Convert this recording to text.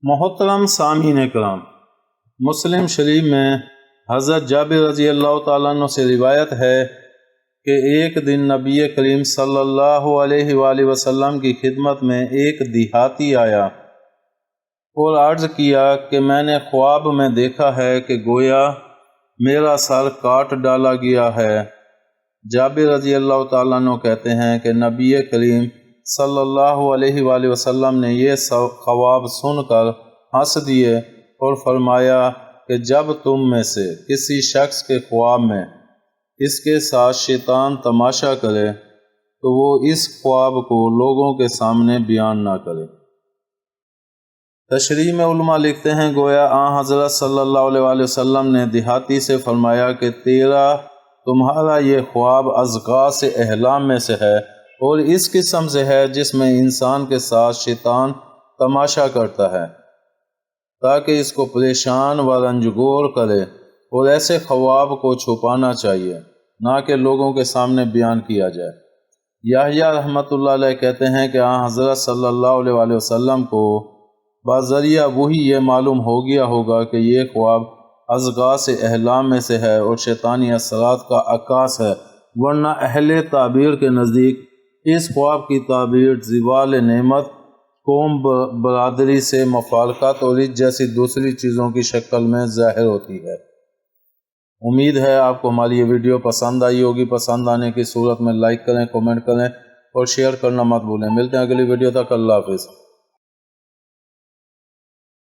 محترم سامعین کرام، مسلم شریف میں حضرت جابر رضی اللہ تعالیٰ عنہ سے روایت ہے کہ ایک دن نبی کریم صلی اللہ علیہ وآلہ وسلم کی خدمت میں ایک دیہاتی آیا اور عرض کیا کہ میں نے خواب میں دیکھا ہے کہ گویا میرا سر کاٹ ڈالا گیا ہے۔ جابر رضی اللہ تعالیٰ عنہ کہتے ہیں کہ نبی کریم صلی اللہ علیہ وآلہ وسلم نے یہ خواب سن کر ہنس دیے اور فرمایا کہ جب تم میں سے کسی شخص کے خواب میں اس کے ساتھ شیطان تماشا کرے تو وہ اس خواب کو لوگوں کے سامنے بیان نہ کرے۔ تشریح میں علماء لکھتے ہیں گویا حضرت صلی اللہ علیہ وآلہ وسلم نے دیہاتی سے فرمایا کہ تمہارا یہ خواب اضغاث احلام میں سے ہے اور اس قسم سے ہے جس میں انسان کے ساتھ شیطان تماشا کرتا ہے تاکہ اس کو پریشان و رنجگور کرے، اور ایسے خواب کو چھپانا چاہیے نہ کہ لوگوں کے سامنے بیان کیا جائے۔ یحییٰ رحمۃ اللہ علیہ کہتے ہیں کہ حضرت صلی اللہ علیہ وآلہ وسلم کو بذریعہ وحی یہ معلوم ہو گیا ہوگا کہ یہ خواب اضغاث احلام میں سے ہے اور شیطانی اثرات کا عکاس ہے، ورنہ اہل تعبیر کے نزدیک اس خواب کی تعبیر زوال نعمت، قوم برادری سے مفارقت اور اس جیسی دوسری چیزوں کی شکل میں ظاہر ہوتی ہے۔ امید ہے آپ کو ہماری یہ ویڈیو پسند آئی ہوگی۔ پسند آنے کی صورت میں لائک کریں، کمنٹ کریں اور شیئر کرنا مت بھولیں۔ ملتے ہیں اگلی ویڈیو تک، اللہ حافظ۔